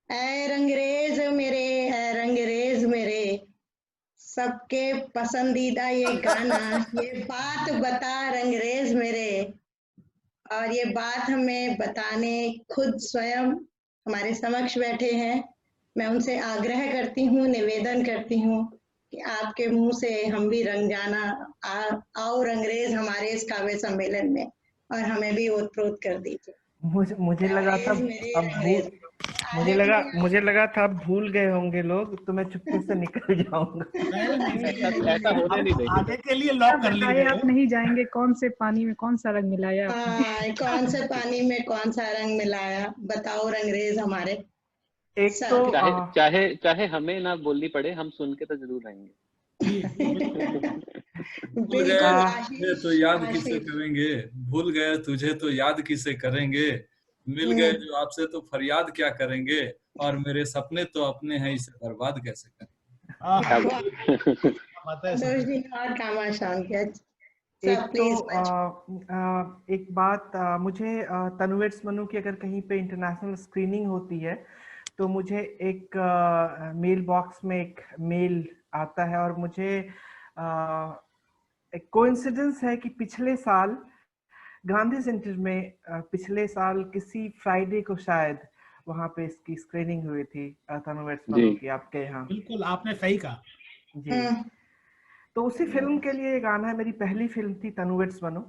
ऐ रंगरेज मेरे, ऐ रंगरेज मेरे, सबके पसंदीदा ये गाना, ये बात बता रंगरेज मेरे। और ये बात हमें बताने खुद स्वयं हमारे समक्ष बैठे हैं। मैं उनसे आग्रह करती हूँ, निवेदन करती हूँ कि आपके मुंह से हम भी रंग जाना, आओ रंगरेज हमारे इस काव्य सम्मेलन में और हमें भी ओतप्रोत कर दीजिए। मुझे लगा था रंगरेज मेरे अब रंगरेज, आगे बढ़िए। मुझे लगा था अब भूल गए होंगे लोग, तो मैं चुपके से निकल जाऊंगा। नहीं नहीं नहीं, नहीं, ऐसा होने नहीं अब देंगे। आगे के लिए लॉक कर बताए लीजिए। आप नहीं जाएंगे, कौन से पानी में कौन सा रंग मिलाया आपने? हाँ, कौन से पानी में कौन सा रंग मिलाया, बताओ रंगरेज हमारे। एक तो सत्य। चाहे चाहे चाहे हमें ना बोलनी पड़े, हम सुन के तो जरूर रहेंगे। जी बिल्कुल। भूल गए बिल्कुल तुझे तो याद आशीष किसे आशीष। करेंगे, भूल गए तुझे तो याद किसे करेंगे, मिल गए जो आपसे तो फरियाद क्या करेंगे, और मेरे सपने तो अपने हैं, इसे बर्बाद कैसे करें। क्या वाह, बात है संतोष सब। जी और कामा शाम किया। एक सब तो प्लीज मंच। एक बात, मुझे तनुवेट्स मनु की अगर कहीं पे इंटरनेशनल स्क्रीनिंग होती है तो मुझे एक मेल बॉक्स में एक मेल आता है, और मुझे एक कोइंसिडेंस है कि पिछले साल गांधी सेंटर में पिछले साल किसी फ्राइडे को शायद वहां पे इसकी स्क्रीनिंग हुई थी, तनुवेट्स मनु जी की, आपके यहाँ। बिल्कुल आपने सही कहा। जी, तो उसी फिल्म के लिए ये गाना है, मेरी पहली फिल्म थी तनुवेट्स मनु,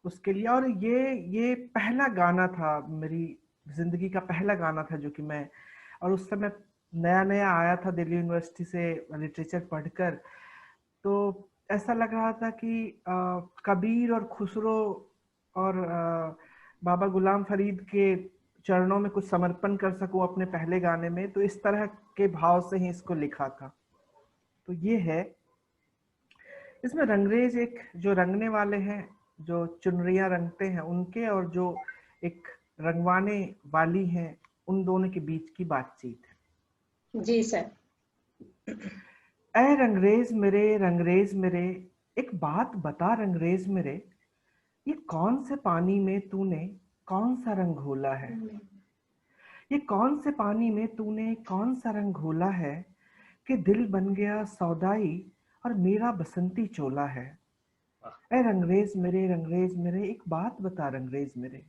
उसके लिए। और ये पहला गाना था, मेरी जिंदगी का पहला गाना था जो कि मैं, और उस समय नया नया आया था दिल्ली यूनिवर्सिटी से लिटरेचर पढ़कर, तो ऐसा लग रहा था कि कबीर और खुसरो और बाबा गुलाम फरीद के चरणों में कुछ समर्पण कर सकूं अपने पहले गाने में, तो इस तरह के भाव से ही इसको लिखा था। तो ये है, इसमें रंगरेज एक जो रंगने वाले हैं, जो चुनरियां रंगते हैं उनके, और जो एक रंगवाने वाली हैं, उन दोनों के बीच की बातचीत है। जी सर। ऐ रंगरेज मेरे, एक बात बता रंगरेज मेरे, ये कौन से पानी में तूने कौन सा रंग घोला है, ये कौन से पानी में तूने कौन सा रंग घोला है, कि दिल बन गया सौदाई और मेरा बसंती चोला है। ऐ रंगरेज मेरे, एक बात बता रंगरेज मेरे,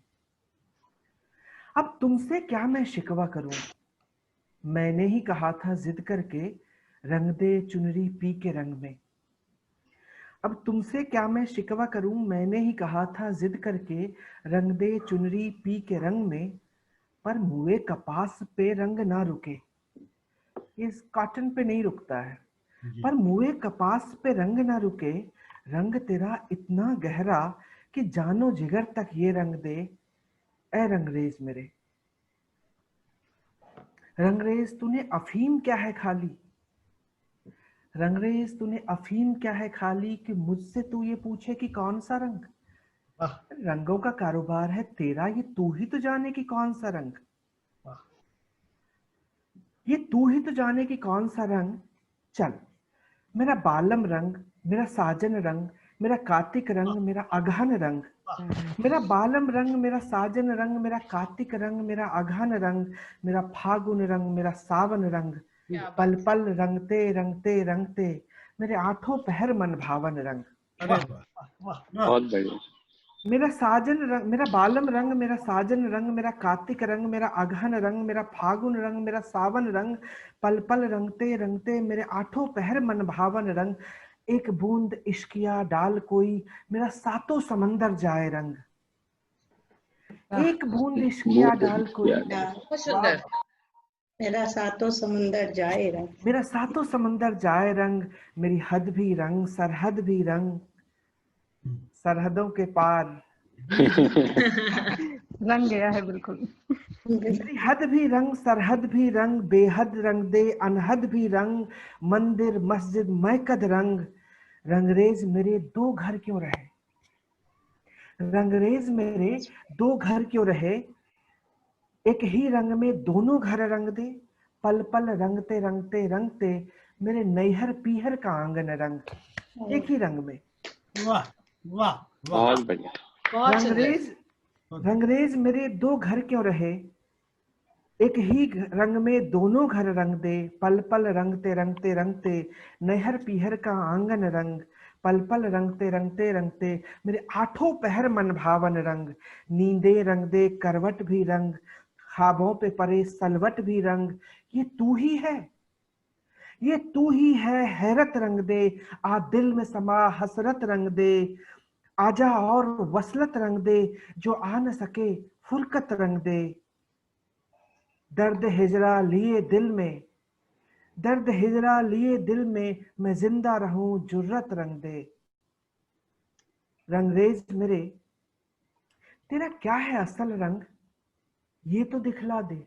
अब तुमसे क्या मैं शिकवा करूं, मैंने ही कहा था जिद करके, रंग दे चुनरी पी के रंग में। अब तुमसे क्या मैं शिकवा करूं, मैंने ही कहा था जिद करके, रंग दे चुनरी पी के रंग में, पर मुए कपास पे रंग ना रुके। इस कॉटन पे नहीं रुकता है, पर मुए कपास पे रंग ना रुके, रंग तेरा इतना गहरा कि जानो जिगर तक ये रंग दे। ऐ रंगरेज मेरे, रंगरेज तूने अफीम क्या है खाली, रंगरेज तूने अफीम क्या है खाली, कि मुझसे तू ये पूछे कि कौन सा रंग। रंगों का कारोबार है तेरा, ये तू ही तो जाने कि कौन सा रंग, ये तू ही तो जाने कि कौन सा रंग। चल, मेरा बालम रंग, मेरा साजन रंग, मेरा कार्तिक रंग, मेरा अगहन रंग, मेरा बालम रंग, मेरा साजन रंग, मेरा कार्तिक रंग, मेरा अगहन रंग, मेरा फागुन रंग, मेरा सावन रंग, पल पल रंगते रंगते रंगते, मेरे आठों पहर मन भावन रंग। बहुत बढ़िया। मेरा साजन रंग, मेरा बालम रंग, मेरा साजन रंग, मेरा कार्तिक रंग, मेरा अगहन रंग, मेरा फागुन रंग, मेरा सावन रंग, पल पल रंगते रंगते, मेरे आठों पहर मन भावन रंग, एक बूंद इश्किया डाल कोई, मेरा सातों समंदर जाए रंग। एक बूंद इश्किया डाल कोई, बहुत सुंदर। मेरा सातों समुंदर जाए रंग, मेरा सातों समंदर जाए रंग, मेरी हद भी रंग सरहद भी रंग, सरहदों के पार रंग गया है बिल्कुल। मेरी हद भी रंग सरहद भी रंग, बेहद रंग दे अनहद भी रंग, मंदिर मस्जिद मैकद रंग। रंगरेज मेरे दो घर क्यों रहे, रंगरेज मेरे दो घर क्यों रहे, एक ही रंग में दोनों घर रंग दे, पल पल रंगते रंगते रंगते, मेरे नैहर पीहर का आंगन रंग, एक ही रंग में। वाह वाह वाह, बहुत बढ़िया। बहुत सुंदर। रंगरेज मेरे दो घर क्यों रहे, एक ही रंग में दोनों घर रंग दे, पल पल रंगते रंगते रंगते, नहर पीहर का आंगन रंग, पल पल रंगते रंगते रंगते, मेरे आठों पहर मन भावन रंग, नींदे रंग दे करवट भी रंग, ख्वाबों पे परे सलवट भी रंग, ये तू ही है, ये तू ही है, हैरत रंग दे, आ दिल में समा हसरत रंग दे, आजा और वसलत रंग दे, जो आ न सके फुरकत रंग दे, दर्द हिजरा लिए दिल में, दर्द हिजरा लिए दिल में, मैं जिंदा रहूं जुर्रत रंग दे, रंगरेज मेरे तेरा क्या है असल रंग, ये तो दिखला दे,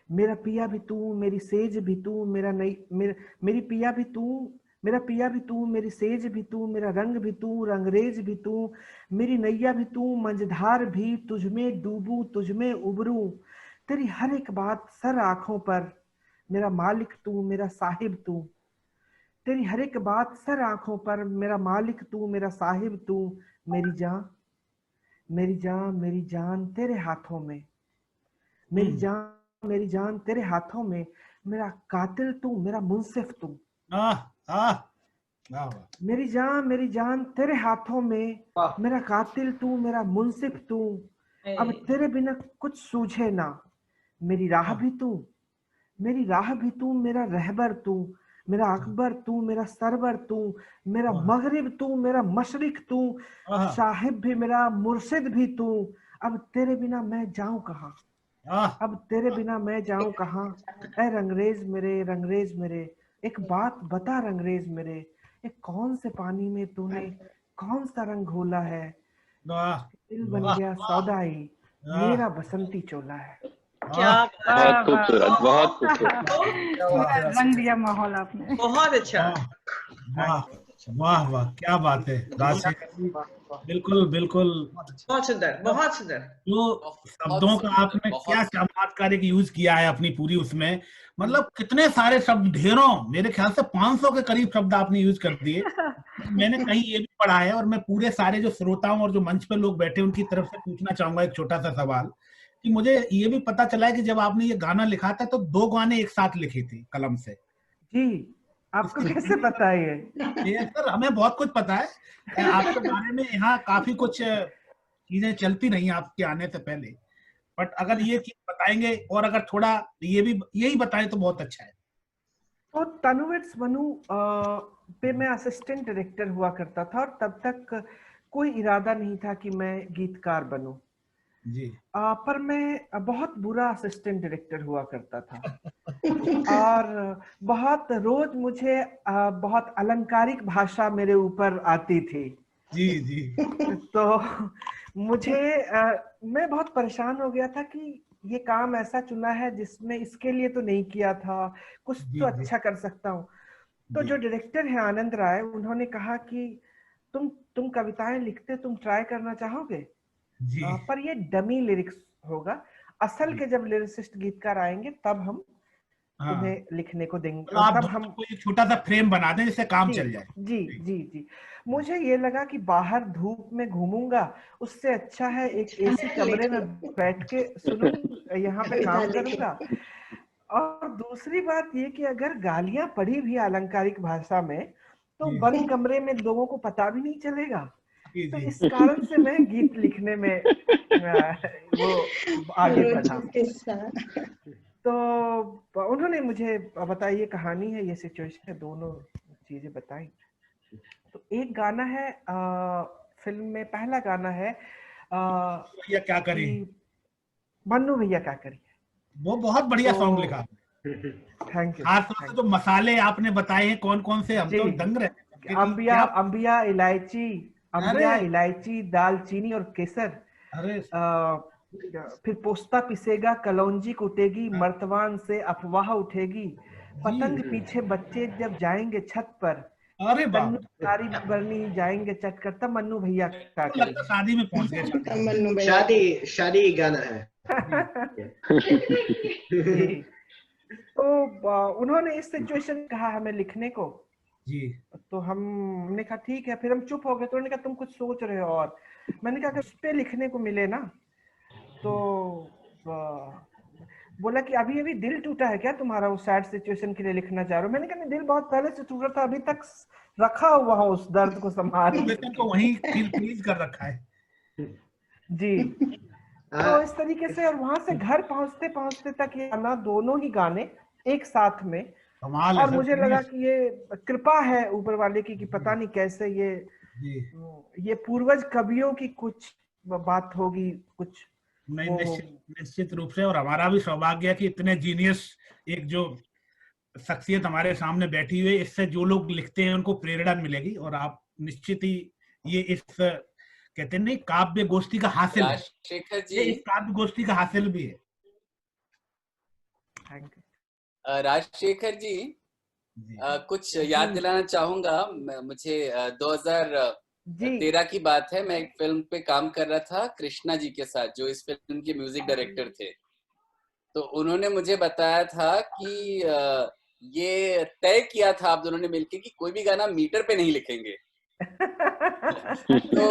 मेरा पिया भी तू, मेरी सेज भी तू, मेरा नहीं मेरी पिया भी तू, मेरा पिया भी तू, मेरी सेज भी तू, मेरा रंग भी तू, रंगरेज भी तू, मेरी नैया भी तू, मंझधार भी, तुझमें डूबूं तुझमें उबरूं, तेरी हर एक बात सर आंखों पर, मेरा मालिक तू, मेरा साहिब तू, तेरी हर एक बात सर आंखों पर, मेरा मालिक तू, मेरा साहिब तू, मेरी जान मेरी जान मेरी जान तेरे हाथों में, मेरी जान तेरे हाथों में, मेरा कातिल तू, मेरा मुंसिफ तू, मेरी जान तेरे हाथों में, मेरा कातिल तू, मेरा मुंसिफ तू, अब तेरे बिना कुछ सूझे ना, मेरी राह भी तू, मेरी राह भी तू, मेरा रहबर तू, मेरा अकबर तू, मेरा सरवर तू, मेरा मगरिब तू, मेरा मशरिक तू, साहिब भी मेरा, मुर्शिद भी तू, अब तेरे बिना मैं जाऊं कहाँ, अब तेरे बिना मैं जाऊं कहाँ, ऐ रंगरेज मेरे एक बात बता रंगरेज मेरे, एक कौन से पानी में तूने कौन सा रंग घोला है, दिल बन गया सौदाई, मेरा बसंती चोला है। क्या बहुत खूबसूरत, बहुत खूबसूरत। पूरा रंग दिया माहौल आपने। बहुत अच्छा। वाह वाह वाह, क्या बात है राजशेखर जी, बिल्कुल बिल्कुल। बहुत सुंदर, बहुत सुंदर। जो शब्दों का आपने क्या चमत्कारिक यूज किया है अपनी पूरी उसमें, मतलब कितने सारे शब्द, ढेरों, मेरे ख्याल से 500 के करीब शब्द आपने यूज कर दिए। मैंने कहीं ये भी पढ़ा है, और मैं पूरे सारे जो श्रोताओं और जो मंच पे लोग बैठे उनकी तरफ से पूछना चाहूंगा एक छोटा सा सवाल, कि मुझे ये भी पता चला है कि जब आपने ये गाना लिखा था तो 2 गाने एक साथ लिखे थे कलम से। जी, आपको कैसे पता है ये सर हमें बहुत कुछ पता है आपके बारे में, यहाँ काफी कुछ चीजें चलती रही आपके आने से पहले, बट अगर ये चीज बताएंगे और अगर थोड़ा ये भी यही बताएं तो बहुत अच्छा है। तो तनुवेट्स बनू पे मैं असिस्टेंट डायरेक्टर हुआ करता था, और तब तक कोई इरादा नहीं था कि मैं गीतकार बनूं जी। पर मैं बहुत बुरा असिस्टेंट डायरेक्टर हुआ करता था और बहुत रोज मुझे बहुत अलंकारिक भाषा मेरे ऊपर आती थी। जी जी। तो मुझे मैं बहुत परेशान हो गया था कि ये काम ऐसा चुना है जिसमें इसके लिए तो नहीं किया था, कुछ तो अच्छा कर सकता हूँ। तो जो डायरेक्टर है आनंद राय, उन्होंने कहा कि तुम कविताएं लिखते, तुम ट्राई करना चाहोगे? पर ये डमी लिरिक्स होगा, असल के जब लिरिसिस्ट गीतकार आएंगे तब हम तुम्हें लिखने को देंगे, तो आप तब हम एक छोटा सा फ्रेम बना दें जिससे काम चल जाए। जी जी जी। मुझे ये लगा कि बाहर धूप में घूमूंगा, उससे अच्छा है एक एसी कमरे में बैठ के सुनूं, यहाँ पे काम करूंगा। और दूसरी बात ये कि अगर गालियां पड़ी भी अलंकारिक भाषा में तो बंद कमरे में लोगों को पता भी नहीं चलेगा। तो इस कारण से मैं गीत लिखने में वो आगे बढ़ा। तो उन्होंने मुझे बताई ये कहानी है, ये सिचुएशन है, दोनों चीजें बताई। तो एक गाना है फिल्म में, पहला गाना है भैया क्या करें, मन्नू भैया क्या करिए, वो बहुत बढ़िया सॉन्ग लिखा। Thank you. खास तौर से जो मसाले आपने बताए हैं कौन कौन से, हम तो दंग रहे। अंबिया इलायची, दालचीनी और केसर। अरे फिर पोस्ता पिसेगा, कलौंजी कुटेगी, मर्तवान से अफवाह उठेगी, पतंग पीछे बच्चे जब जाएंगे छत पर, अरे सारी बरनी जाएंगे चट कर, तब मन्नू भैया क्या करेंगे। शादी में पहुंच गए। शादी गाना है। तो उन्होंने इस सिचुएशन कहा हमें लिखने को जी। तो हमने कहा ठीक है, फिर हम चुप हो गए। तो उन्होंने कहा तुम कुछ सोच रहे हो, और मैंने कहा कि उस पे लिखने को मिले ना। तो बोला कि अभी अभी दिल टूटा है क्या तुम्हारा, उस सैड सिचुएशन के लिए लिखना चाह रहे हो? मैंने कहा नहीं, दिल बहुत पहले से टूटा था, अभी तक रखा हुआ हो उस दर्द को संभाल तो वहीं फ्रीज कर रखा है जी। तो इस तरीके से, और वहां से घर पहुंचते पहुंचते तक ये गाना, दोनों ही गाने एक साथ में। कमाल है और सर, मुझे लगा कि ये कृपा है ऊपर वाले की कि पता नहीं कैसे ये पूर्वज कवियों की कुछ बात होगी, कुछ नहीं, निश्चित रूप से। और हमारा भी सौभाग्य है कि इतने जीनियस एक जो शख्सियत हमारे सामने बैठी हुई है, इससे जो लोग लिखते हैं उनको प्रेरणा मिलेगी। और आप निश्चित ही ये इस कहते हैं नहीं, काव्य गोष्ठी का हासिल है, राजशेखर जी, ये इस काव्य गोष्ठी का हासिल भी है। राजशेखर जी, कुछ याद दिलाना चाहूंगा। मुझे 2013 की बात है, मैं एक फिल्म पे काम कर रहा था कृष्णा जी के साथ, जो इस फिल्म के म्यूजिक डायरेक्टर थे। तो उन्होंने मुझे बताया था कि ये तय किया था आप दोनों ने मिलकर कि कोई भी गाना मीटर पे नहीं लिखेंगे। तो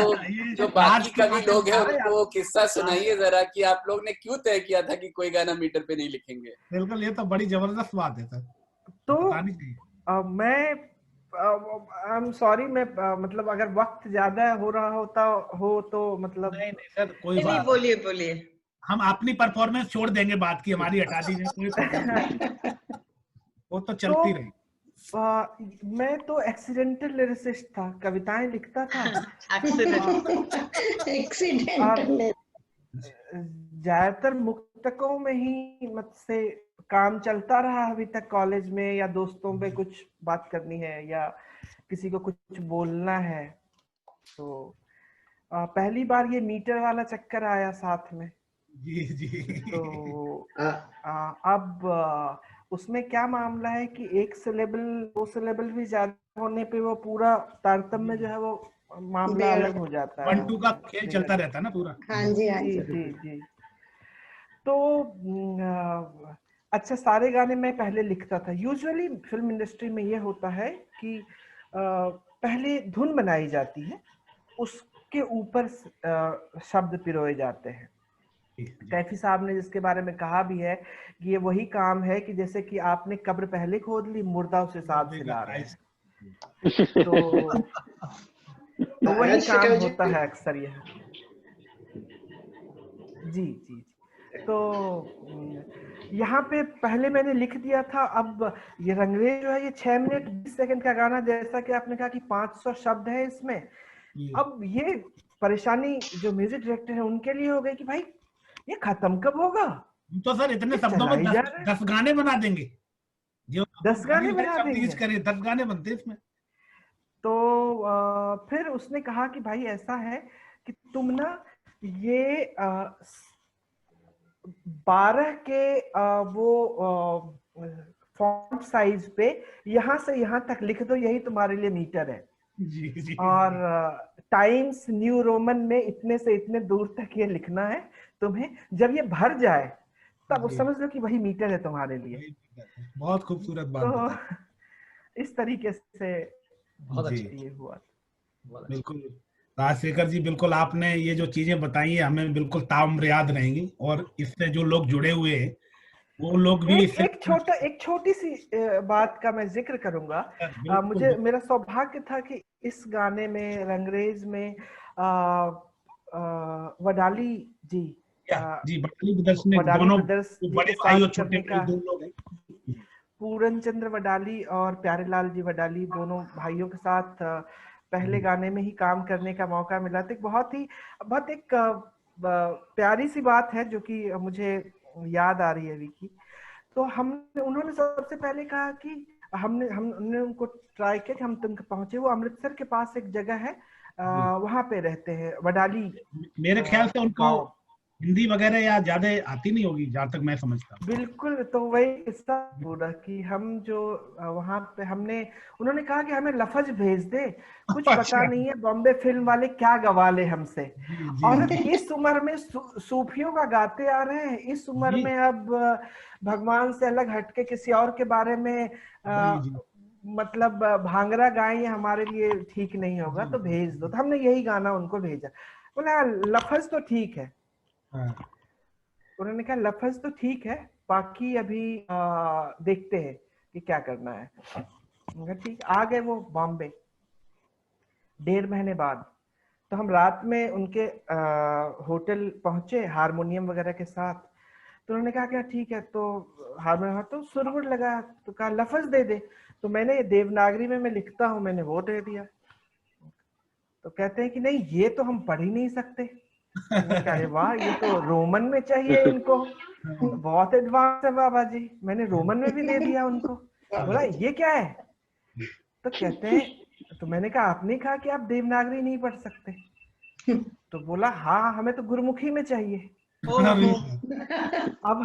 जो बाकी कवि लोग हैं उनको वो किस्सा सुनाइए जरा कि आप लोग ने क्यों तय किया था कि कोई गाना मीटर पे नहीं लिखेंगे। बिल्कुल, ये तो बड़ी जबरदस्त बात है सर। तो बतानी चाहिए। मैं आई एम सॉरी, मैं मतलब अगर वक्त ज्यादा हो रहा होता हो तो मतलब नहीं सर, कोई बात नहीं, बोलिए बोलिए। हम अपनी परफॉर्मेंस छोड़ देंगे, बात की हमारी हटा दीजिए, कोई वो तो चलती रही। मैं तो एक्सीडेंटल लिरिसिस्ट था, कविताएं लिखता था। एक्सीडेंटल ज्यादातर मुक्तकों में ही मुझसे काम चलता रहा अभी तक। कॉलेज में या दोस्तों पे कुछ बात करनी है या किसी को कुछ बोलना है, तो पहली बार ये मीटर वाला चक्कर आया साथ में। जी। तो अब उसमें क्या मामला है कि एक सिलेबल, दो सिलेबल भी ज्यादा होने पे वो पूरा तारतम्य जो है वो मामला अलग हो जाता है। 1-2 का खेल चलता रहता है ना पूरा। हाँ जी, हाँ जी जी जी। तो अच्छा, सारे गाने मैं पहले लिखता था। यूजुअली फिल्म इंडस्ट्री में ये होता है कि पहले धुन बनाई जाती है, उसके ऊपर शब्द पिरोए जाते हैं। कैफी साहब ने जिसके बारे में कहा भी है कि ये वही काम है कि जैसे कि आपने कब्र पहले खोद ली, मुर्दा उसे साथ सिला रहे हैं। तो वही काम होता है अक्सर यह। जी जी। तो यहाँ पे पहले मैंने लिख दिया था। अब ये रंगरेज जो है, ये 6 मिनट 20 सेकंड का गाना, जैसा कि आपने कहा कि 500 शब्द है इसमें। अब ये परेशानी जो म्यूजिक डायरेक्टर है उनके लिए हो गई कि भाई ये खत्म कब होगा। तो सर इतने शब्दों में 10 गाने बना देंगे, जो 10 गाने बना देंगे, 10 गाने बनते हैं इसमें। तो फिर उसने कहा कि भाई ऐसा है कि तुम ना ये 12 के वो फॉन्ट साइज पे यहाँ से यहाँ तक लिख दो, यही तुम्हारे लिए मीटर है। जी। और टाइम्स न्यू रोमन में इतने से इतने दूर तक ये लिखना है तुम्हें। जब ये भर जाए तब समझ लो कि वही मीटर है तुम्हारे लिए। बहुत खूबसूरत बात। तो इस तरीके से बहुत अच्छा ये हुआ। बिल्कुल राजशेखर जी, बिल्कुल आपने ये जो चीजें बताई है हमें बिल्कुल ताउम्र याद रहेंगी, और इससे जो लोग जुड़े हुए हैं वो लोग भी एक छोटी सी बात का मैं जिक्र करूंगा। मुझे मेरा सौभाग्य था कि इस गाने में, रंगरेज में, वडाली जी वडाली ब्रदर्स बड़े भाई और छोटे भाई दो लोग हैं। पूरन चंद्र वडाली और प्यारेलाल जी वडाली, दोनों भाइयों के साथ पहले गाने में ही काम करने का मौका मिला। तो बहुत एक प्यारी सी बात है जो कि मुझे याद आ रही है अभी की। तो उन्होंने सबसे पहले कहा कि हमने उनको ट्राई किया कि हम तक पहुंचे। वो अमृतसर के पास एक जगह है, वहां पे रहते हैं, वडाली। मेरे ख्याल से उनको हिंदी वगैरह या ज्यादा आती नहीं होगी, जहां तक मैं समझता हूँ। बिल्कुल, तो वही किस्सा पूरा कि हम जो वहां पे उन्होंने कहा कि हमें लफज भेज दे, कुछ पता नहीं है बॉम्बे फिल्म वाले क्या गवा ले हमसे। और इस उम्र में सूफियों का गाते आ रहे हैं, इस उम्र में अब भगवान से अलग हटके किसी और के बारे में मतलब भांगड़ा गाएं हमारे लिए ठीक नहीं होगा, तो भेज दो। तो हमने यही गाना उनको भेजा। बोला लफज तो ठीक है, उन्होंने कहा लफज तो ठीक है, बाकी अभी देखते हैं कि क्या करना है। मगर ठीक, आ गए वो बॉम्बे 1.5 महीने बाद। तो हम रात में उनके होटल पहुंचे हारमोनियम वगैरह के साथ। तो उन्होंने कहा कि ठीक है, तो हारमोनियम तो सुरवुर लगा, तो कहा लफ्ज दे दे। तो मैंने देवनागरी में मैं लिखता हूँ, मैंने वो दे दिया। तो कहते हैं कि नहीं, ये तो हम पढ़ ही नहीं सकते। अरे वाह, ये तो रोमन में चाहिए इनको, बहुत एडवांस है बाबा जी। मैंने रोमन में भी दे दिया उनको। बोला ये क्या है? तो कहते हैं, तो मैंने कहा आपने कहा कि आप देवनागरी नहीं पढ़ सकते। तो बोला हाँ, हमें तो गुरुमुखी में चाहिए। अब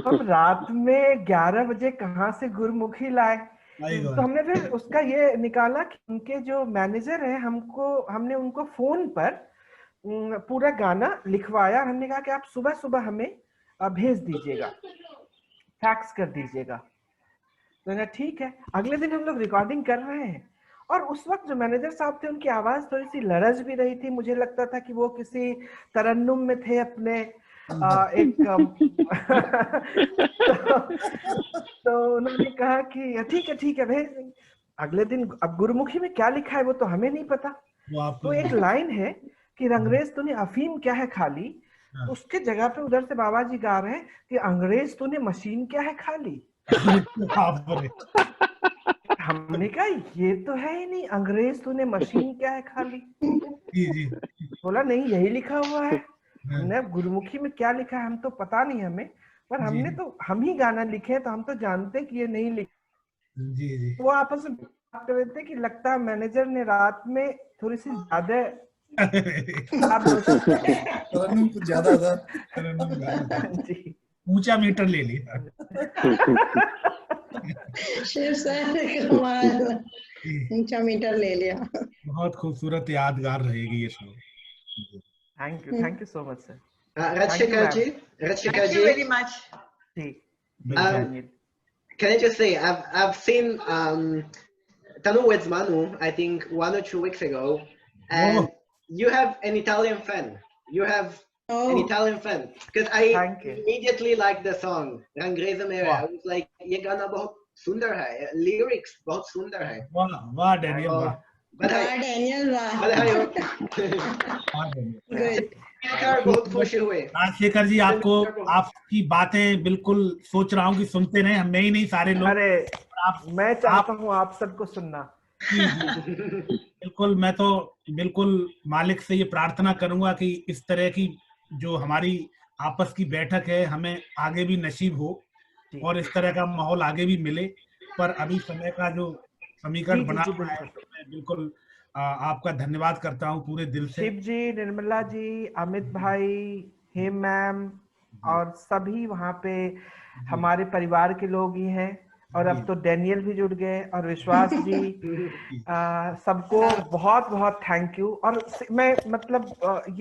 हम रात में 11 बजे कहाँ से गुरुमुखी लाए? तो हमने फिर उसका ये निकाला कि उनके जो मैनेजर है, हमने उनको फोन पर पूरा गाना लिखवाया। हमने कहा कि आप सुबह सुबह हमें भेज दीजिएगा, फैक्स कर दीजिएगा। तो ठीक है। अगले दिन हम लोग रिकॉर्डिंग कर रहे हैं, और उस वक्त जो मैनेजर साहब थे उनकी आवाज थोड़ी सी लरज भी रही थी। मुझे लगता था कि वो किसी तरन्नुम में थे अपने तो उन्होंने कहा कि ठीक है भेज देंगे। अगले दिन, अब गुरुमुखी में क्या लिखा है वो तो हमें नहीं पता। तो एक लाइन है कि रंगरेज तूने अफीम क्या है खाली, तो उसके जगह पे उधर से बाबा जी गा रहे हैं कि अंग्रेज तूने मशीन क्या है खाली। हमने कहा ये तो है ही नहीं, अंग्रेज तूने मशीन क्या है खाली। बोला नहीं, यही लिखा हुआ है। हमने गुरुमुखी में क्या लिखा है हम तो पता नहीं हमें, पर हमने तो हम ही गाना लिखे तो हम तो जानते कि ये नहीं लिखा। वो आपस में बात कर रहे थे कि लगता है मैनेजर ने रात में थोड़ी सी ज्यादा ज्यादा ऊंचा मीटर ले लिया। शिव सर कमाल, ऊंचा मीटर ले लिया। बहुत खूबसूरत यादगार रहेगी ये show. Thank you so much, sir. Rajshekar ji, Thank you very much. Can I just say, I've seen Tanu Weds Manu, I think 1 or 2 weeks ago, and you have an Italian fan. You have an Italian fan, because I immediately liked the song Rangreza Mere. I was like, ये गाना बहुत सुंदर है, lyrics बहुत सुंदर है। वाह Daniel, वाह डैनियल, बहुत खुश हुए। राजशेखर जी, आपकी बातें बिल्कुल सोच रहा हूँ कि सुनते रहे हम, नहीं सारे लोग। अरे मैं चाहता हूँ आप सबको सुनना। बिल्कुल, मैं तो बिल्कुल मालिक से ये प्रार्थना करूंगा कि इस तरह की जो हमारी आपस की बैठक है हमें आगे भी नसीब हो और इस तरह का माहौल आगे भी मिले। पर अभी समय का जो समीकरण बना हुआ है, तो मैं बिल्कुल आपका धन्यवाद करता हूँ पूरे दिल से। शिव जी, निर्मला जी, अमित भाई, हेम मैम और सभी वहाँ पे हमारे परिवार के लोग ही हैं, और अब तो डैनियल भी जुड़ गए, और विश्वास जी, सबको बहुत बहुत थैंक यू। और मैं मतलब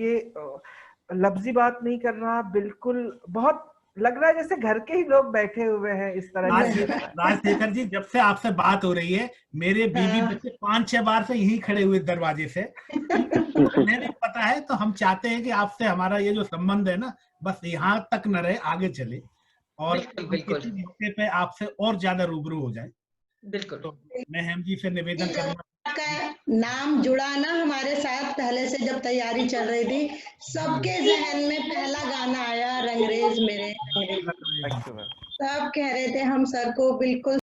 ये लफ्जी बात नहीं कर रहा, बिल्कुल बहुत लग रहा है जैसे घर के ही लोग बैठे हुए हैं इस तरह। राजशेखर जी, जब से आपसे बात हो रही है मेरे बीवी बच्चे 5-6 बार से यही खड़े हुए दरवाजे से। उन्हें भी पता है, तो हम चाहते हैं कि आपसे हमारा ये जो संबंध है ना, बस यहाँ तक न रहे, आगे चले और किसी मौके पे आपसे और ज्यादा रूबरू हो जाए। बिल्कुल। तो मैं हेम जी से निवेदन करूंगा, का नाम जुड़ा ना हमारे साथ पहले से, जब तैयारी चल रही थी सबके जहन में पहला गाना आया रंगरेज मेरे। सब कह रहे थे हम सर को बिल्कुल